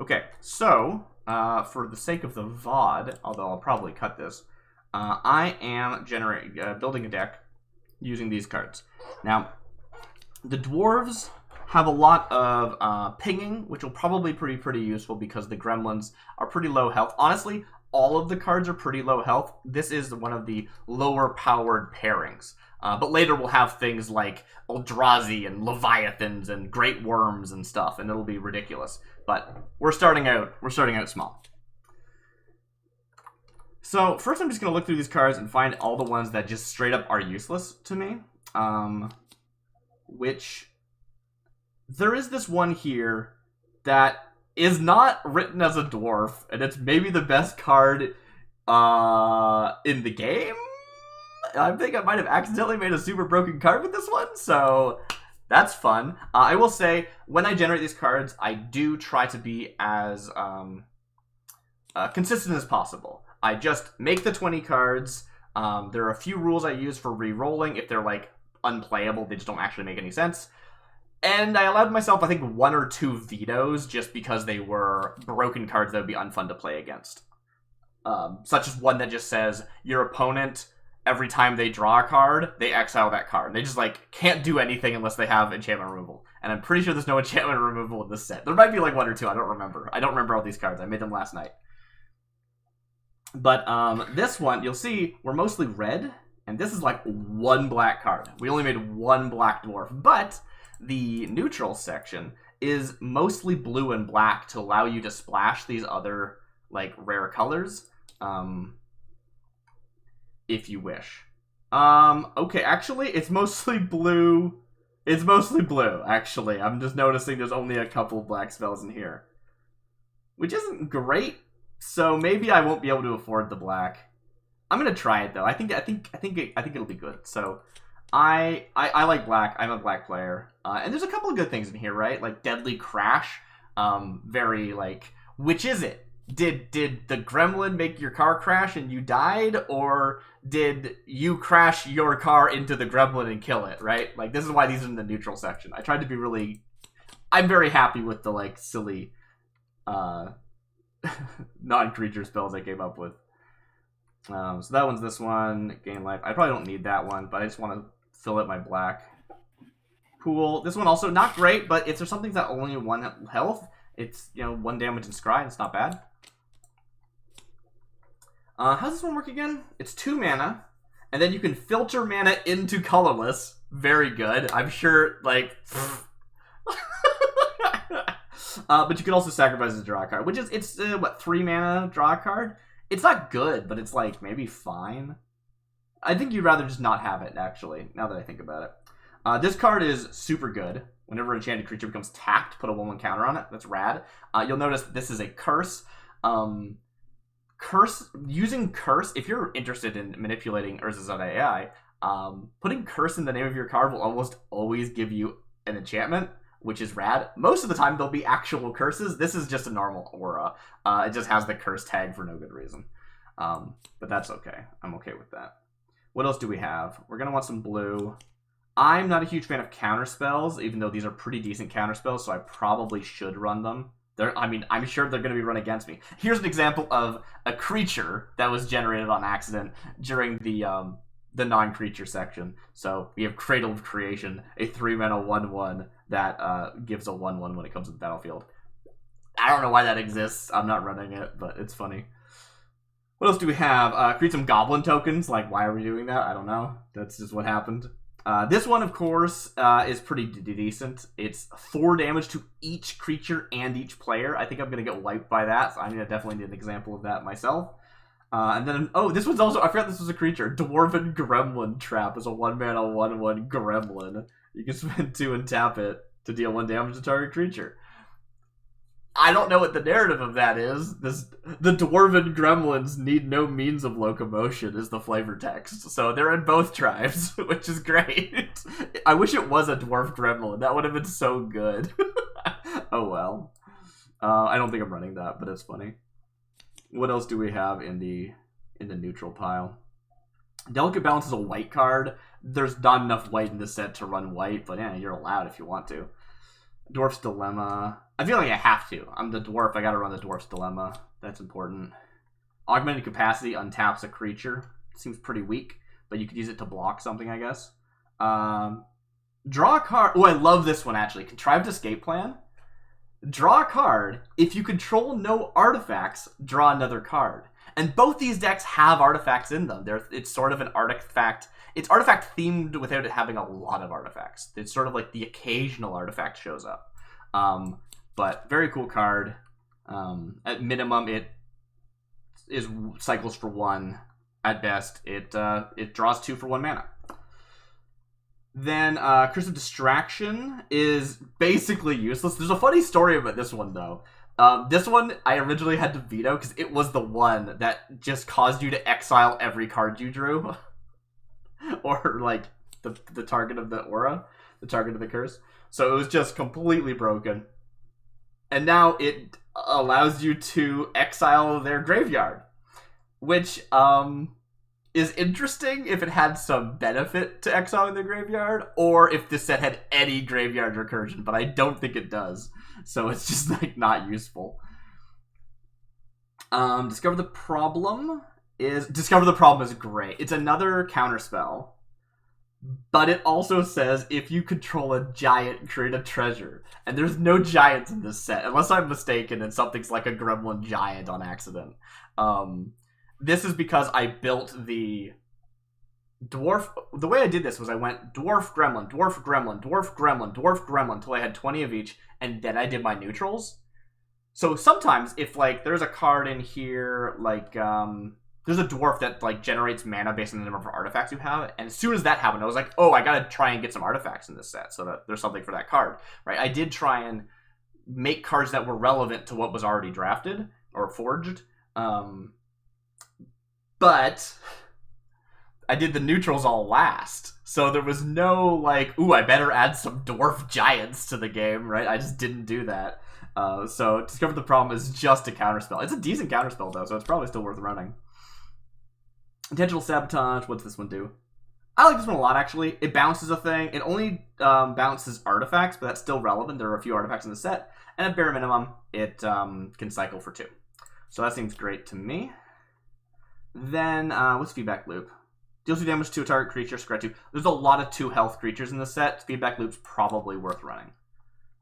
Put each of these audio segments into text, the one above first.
Okay, so for the sake of the VOD, although I'll probably cut this, I am building a deck using these cards. Now, the Dwarves have a lot of pinging, which will probably be pretty useful because the Gremlins are pretty low health. Honestly, all of the cards are pretty low health. This is one of the lower powered pairings. But later we'll have things like Eldrazi and Leviathans and Great Worms and stuff, and it'll be ridiculous. But we're starting out small. So first I'm just going to look through these cards and find all the ones that just straight up are useless to me. Which there is this one here that is not written as a dwarf, and it's maybe the best card in the game. I think I might have accidentally made a super broken card with this one, so that's fun. I will say, when I generate these cards, I do try to be as consistent as possible. I just make the 20 cards. There are a few rules I use for re-rolling. If they're, like, unplayable, they just don't actually make any sense. And I allowed myself, I think, 1 or 2 vetoes just because they were broken cards that would be unfun to play against. Such as one that just says, your opponent, every time they draw a card, they exile that card. They just, like, can't do anything unless they have enchantment removal. And I'm pretty sure there's no enchantment removal in this set. There might be, like, 1 or 2, I don't remember. I don't remember all these cards. I made them last night. But this one, you'll see, we're mostly red, and this is, like, 1 black card. We only made 1 black dwarf, but the neutral section is mostly blue and black to allow you to splash these other, like, rare colors, if you wish. Okay, actually, it's mostly blue. It's mostly blue, actually. I'm just noticing there's only a couple black spells in here, which isn't great, so maybe I won't be able to afford the black. I'm gonna try it, though. I think it'll be good, so I like black. I'm a black player. And there's a couple of good things in here, right? Like Deadly Crash. Very, like, which is it? Did the gremlin make your car crash and you died? Or did you crash your car into the gremlin and kill it, right? Like, this is why these are in the neutral section. I tried to be really... I'm very happy with the, like, silly non-creature spells I came up with. So that one's this one. Gain life. I probably don't need that one, but I just want to fill up my black pool. This one also not great, but if there's something that only 1 health, it's, you know, 1 damage and scry. It's not bad. How's this one work again? It's 2 mana, and then you can filter mana into colorless. Very good. I'm sure, like... but you can also sacrifice a draw card, which is, it's, what, 3 mana draw card? It's not good, but it's, like, maybe fine. I think you'd rather just not have it, actually, now that I think about it. This card is super good. Whenever an enchanted creature becomes tapped, put a 1/1 counter on it. That's rad. You'll notice this is a curse. Using curse, if you're interested in manipulating Urza's AI, putting curse in the name of your card will almost always give you an enchantment, which is rad. Most of the time, there'll be actual curses. This is just a normal aura. It just has the curse tag for no good reason. But that's okay. I'm okay with that. What else do we have? We're going to want some blue. I'm not a huge fan of counter spells, even though these are pretty decent counter spells, so I probably should run them. I'm sure they're going to be run against me. Here's an example of a creature that was generated on accident during the non-creature section. So we have Cradle of Creation, a 3-mana 1/1 that gives a 1/1 when it comes to the battlefield. I don't know why that exists. I'm not running it, but it's funny. What else do we have? Create some goblin tokens. Like, why are we doing that? I don't know. That's just what happened. This one, of course, is pretty decent. It's 4 damage to each creature and each player. I think I'm going to get wiped by that, so I'm going to definitely need an example of that myself. And then, oh, this one's also, I forgot this was a creature. Dwarven Gremlin Trap is a 1-mana 1/1 gremlin. You can spend 2 and tap it to deal 1 damage to target creature. I don't know what the narrative of that is. The Dwarven Gremlins need no means of locomotion is the flavor text. So they're in both tribes, which is great. I wish it was a Dwarf Gremlin. That would have been so good. Oh well. I don't think I'm running that, but it's funny. What else do we have in the neutral pile? Delicate Balance is a white card. There's not enough white in this set to run white, but yeah, you're allowed if you want to. Dwarf's Dilemma. I feel like I have to. I'm the dwarf. I gotta run the Dwarf's Dilemma. That's important. Augmented Capacity untaps a creature. Seems pretty weak, but you could use it to block something, I guess. Draw a card. Oh, I love this one, actually. Contrived Escape Plan. Draw a card. If you control no artifacts, draw another card. And both these decks have artifacts in them. It's sort of an artifact. It's artifact themed without it having a lot of artifacts. It's sort of like the occasional artifact shows up. But very cool card. At minimum, it is cycles for 1. At best, it draws 2 for 1 mana. Then Curse of Distraction is basically useless. There's a funny story about this one, though. This one I originally had to veto because it was the one that just caused you to exile every card you drew. Or, like, the target of the aura, the target of the curse. So it was just completely broken. And now it allows you to exile their graveyard. Which, is interesting if it had some benefit to exiling the graveyard, or if this set had any graveyard recursion, but I don't think it does. So it's just, like, not useful. Discover the Problem is great. It's another counterspell, but it also says if you control a giant, create a treasure. And there's no giants in this set, unless I'm mistaken and something's like a gremlin giant on accident. This is because I built the dwarf. The way I did this was I went dwarf, gremlin, dwarf, gremlin, dwarf, gremlin, dwarf, gremlin, until I had 20 of each, and then I did my neutrals. So sometimes if, like, there's a card in here, like, there's a dwarf that, like, generates mana based on the number of artifacts you have, and as soon as that happened, I was like, oh, I gotta try and get some artifacts in this set so that there's something for that card, right? I did try and make cards that were relevant to what was already drafted or forged, but I did the neutrals all last. So there was no, like, ooh, I better add some dwarf giants to the game, right? I just didn't do that. So Discover the Problem is just a counterspell. It's a decent counterspell, though, so it's probably still worth running. Intentional Sabotage. What's this one do? I like this one a lot, actually. It bounces a thing. It only bounces artifacts, but that's still relevant. There are a few artifacts in the set. And at bare minimum, it can cycle for 2. So that seems great to me. Then, what's Feedback Loop? Deals 2 damage to a target creature, scratch 2. There's a lot of 2 health creatures in this set. Feedback Loop's probably worth running.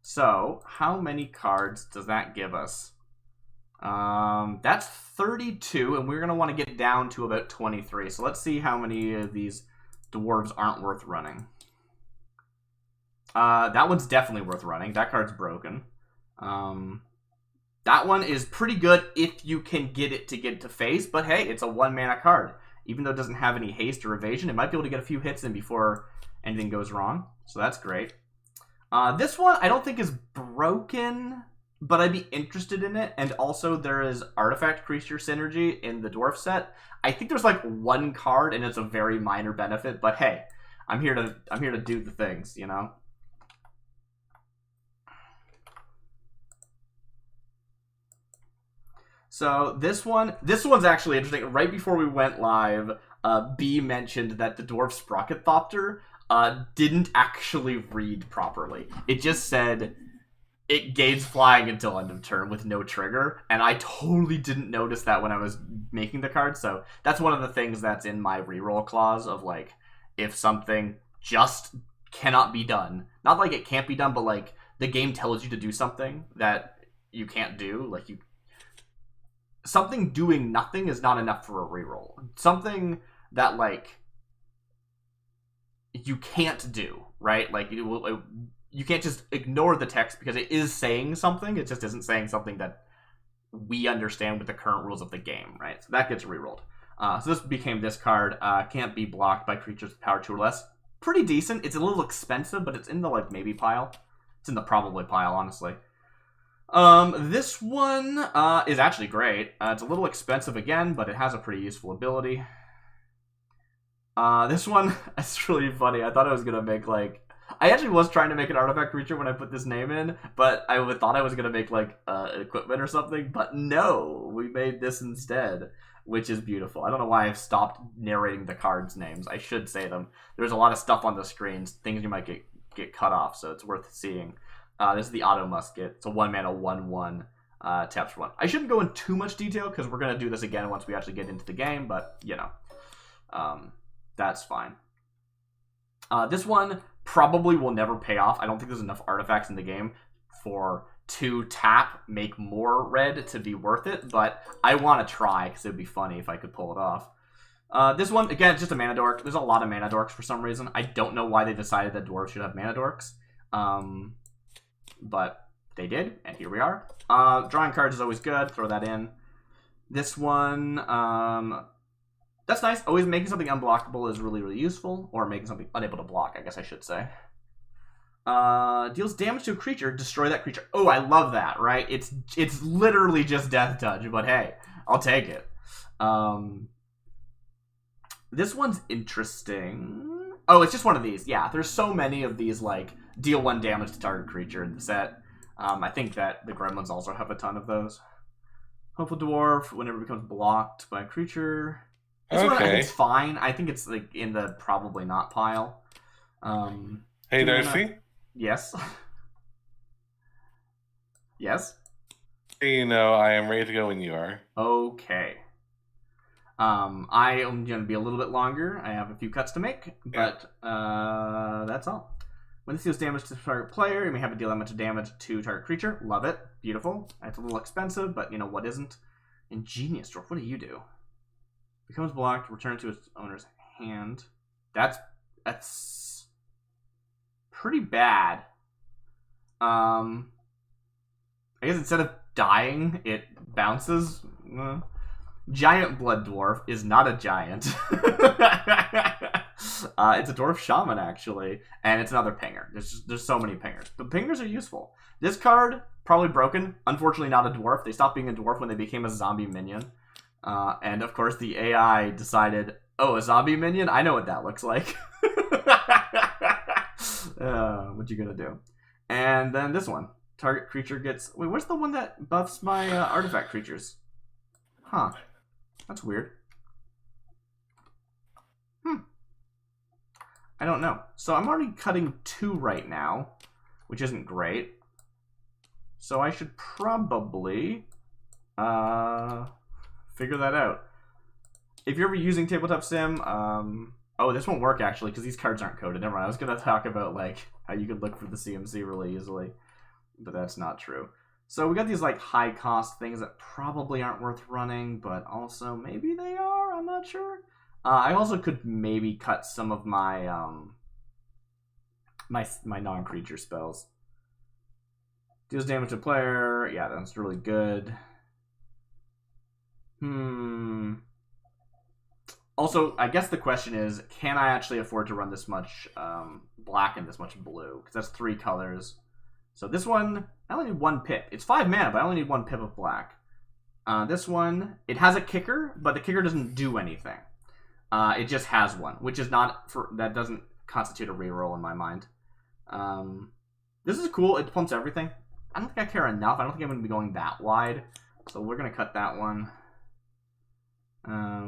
So, how many cards does that give us? That's 32, and we're going to want to get down to about 23. So let's see how many of these dwarves aren't worth running. That one's definitely worth running. That card's broken. That one is pretty good if you can get it to get to phase, but hey, it's a 1-mana card. Even though it doesn't have any haste or evasion, it might be able to get a few hits in before anything goes wrong. So that's great. This one I don't think is broken, but I'd be interested in it. And also there is artifact creature synergy in the dwarf set. I think there's like 1 card and it's a very minor benefit, but hey, I'm here to do the things, you know? So this one's actually interesting. Right before we went live, B mentioned that the Dwarf Sprockethopter didn't actually read properly. It just said it gains flying until end of turn with no trigger, and I totally didn't notice that when I was making the card. So that's one of the things that's in my reroll clause of, like, if something just cannot be done, not like it can't be done, but like the game tells you to do something that you can't do, like something doing nothing is not enough for a reroll. Something that, like, you can't do, right? Like, you can't just ignore the text because it is saying something. It just isn't saying something that we understand with the current rules of the game, right? So that gets rerolled. So this became this card. Can't be blocked by creatures with power 2 or less. Pretty decent. It's a little expensive, but it's in the, like, maybe pile. It's in the probably pile, honestly. This one is actually great. It's a little expensive again, but it has a pretty useful ability. This one, it's really funny. I thought I was gonna make, like, I actually was trying to make an artifact creature when I put this name in, but I thought I was gonna make, like, equipment or something, but no, we made this instead, which is beautiful. I don't know why I've stopped narrating the cards' names. I should say them. There's a lot of stuff on the screens, things you might get cut off, so it's worth seeing. This is the auto musket. It's a 1-mana 1/1 taps for 1. I shouldn't go in too much detail because we're gonna do this again once we actually get into the game, but you know, that's fine. This one probably will never pay off. I don't think there's enough artifacts in the game for 2 tap make more red to be worth it, but I want to try because it would be funny if I could pull it off. This one, again, it's just a mana dork. There's a lot of mana dorks for some reason. I don't know why they decided that dwarves should have mana dorks. But they did, and here we are. Drawing cards is always good. Throw that in. This one, that's nice. Always making something unblockable is really, really useful. Or making something unable to block, I guess I should say. Deals damage to a creature, destroy that creature. Oh, I love that, right? It's literally just death touch, but hey, I'll take it. This one's interesting. Oh, it's just one of these. Yeah, there's so many of these, like, deal 1 damage to target creature in the set. I think that the Gremlins also have a ton of those. Hopeful Dwarf, whenever it becomes blocked by a creature. This one I think it's fine. I think it's, like, in the probably not pile. Hey, Darcy? Yes. Yes? You know, I am ready to go when you are. Okay. I am going to be a little bit longer. I have a few cuts to make, but that's all. When this deals damage to the target player, you may have to deal that much damage to target creature. Love it. Beautiful. It's a little expensive, but you know what isn't? Ingenious Dwarf. What do you do? Becomes blocked, return to its owner's hand. That's pretty bad. I guess instead of dying, it bounces. Giant Blood Dwarf is not a giant. It's a Dwarf Shaman, actually. And it's another pinger. There's so many pingers. But pingers are useful. This card, probably broken. Unfortunately not a dwarf. They stopped being a dwarf when they became a zombie minion. And, of course, the AI decided, oh, a zombie minion? I know what that looks like. What you gonna do? And then this one. Target creature gets... Wait, where's the one that buffs my artifact creatures? Huh. That's weird. I don't know. So I'm already cutting 2 right now, which isn't great. So I should probably figure that out. If you're ever using Tabletop Sim, oh, this won't work actually because these cards aren't coded. Never mind. I was gonna talk about like how you could look for the CMC really easily, but that's not true. So we got these like high cost things that probably aren't worth running, but also maybe they are. I'm not sure. I also could maybe cut some of my my non-creature spells. Deals damage to player. Yeah, that's really good. Also, I guess the question is, can I actually afford to run this much black and this much blue? Because that's 3 colors. So this one, I only need 1 pip. It's 5 mana, but I only need 1 pip of black. This one, it has a kicker, but the kicker doesn't do anything. It just has one, which is not for that doesn't constitute a reroll in my mind. This is cool. It pumps everything. I don't think I care enough. I don't think I'm going to be going that wide. So we're going to cut that one.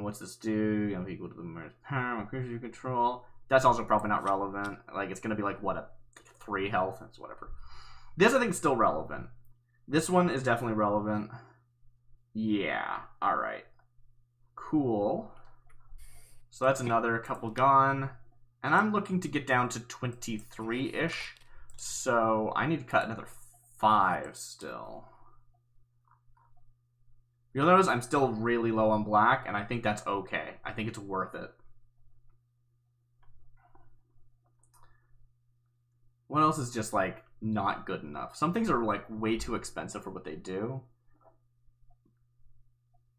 What's this do? You know, equal to the merge power, creature you control. That's also probably not relevant. Like, it's going to be like, what, a 3 health? That's whatever. This, I think, is still relevant. This one is definitely relevant. Yeah. Alright. Cool. So that's another couple gone. And I'm looking to get down to 23-ish. So I need to cut another 5 still. You'll notice I'm still really low on black, and I think that's okay. I think it's worth it. What else is just, like, not good enough? Some things are, like, way too expensive for what they do.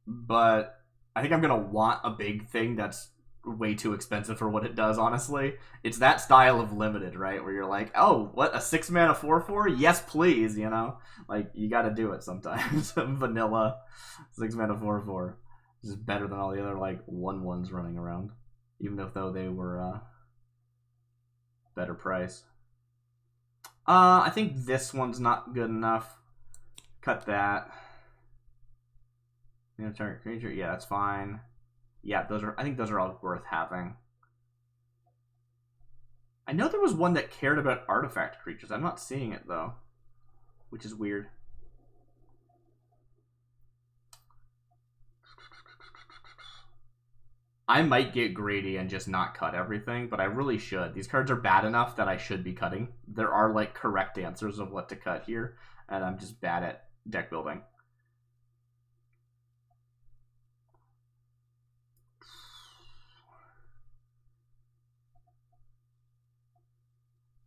But I think I'm going to want a big thing that's way too expensive for what it does, honestly. It's that style of limited, right? Where you're like, oh, what, a 6 mana 4/4? Yes, please, you know? Like, you gotta do it sometimes. Vanilla 6 mana 4/4. This is better than all the other, like, 1/1s running around. Even if though they were, better price. I think this one's not good enough. Cut that. Target creature, yeah, that's fine. Yeah, I think those are all worth having. I know there was one that cared about artifact creatures. I'm not seeing it, though. which is weird. I might get greedy and just not cut everything, but I really should. These cards are bad enough that I should be cutting. There are, like, correct answers of what to cut here, and I'm just bad at deck building.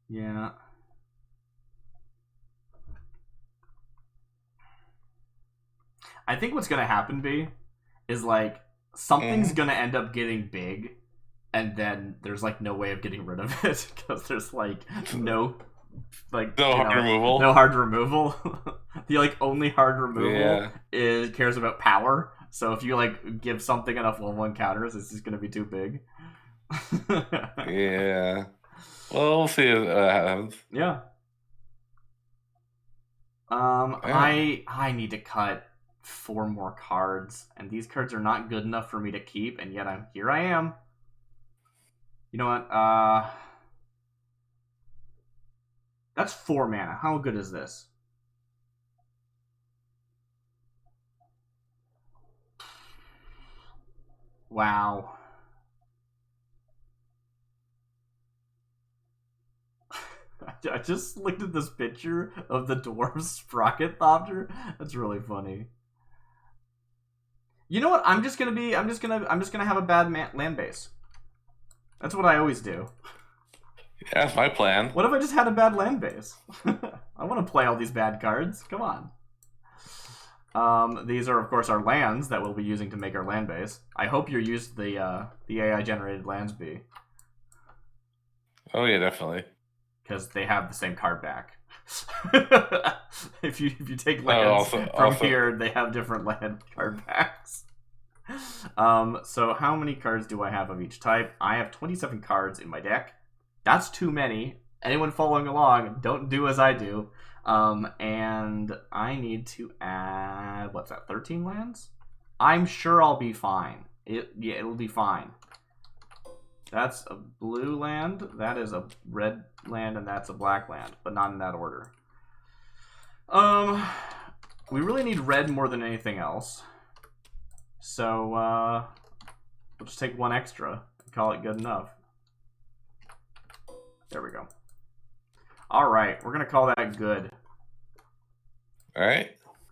Yeah. I think what's gonna happen, B, is, like, something's gonna end up getting big, and then there's, like, no way of getting rid of it, because there's, like, no hard removal. No hard removal. The, like, only hard removal cares about power. So if you, like, give something enough 1/1 counters, it's just gonna be too big. Yeah. Well, we'll see what happens. Yeah. I need to cut 4 more cards, and these cards are not good enough for me to keep, and yet here I am. You know what? That's 4 mana. How good is this? Wow. I just looked at this picture of the Dwarves Sprocket Thopter. That's really funny. You know what? I'm just gonna have a bad land base. That's what I always do. Yeah, that's my plan. What if I just had a bad land base? I want to play all these bad cards. Come on. These are, of course, our lands that we'll be using to make our land base. I hope you used the AI-generated lands, B. Oh, yeah, definitely. Because they have the same card back. if you take lands from here, they have different land card backs. So how many cards do I have of each type? I have 27 cards in my deck. That's too many. Anyone following along, don't do as I do. And I need to add, what's that, 13 lands? I'm sure I'll be fine. It'll be fine. That's a blue land, that is a red land, and that's a black land, but not in that order. We really need red more than anything else. So, we'll just take 1 extra and call it good enough. There we go. Alright, we're gonna call that good. Alright.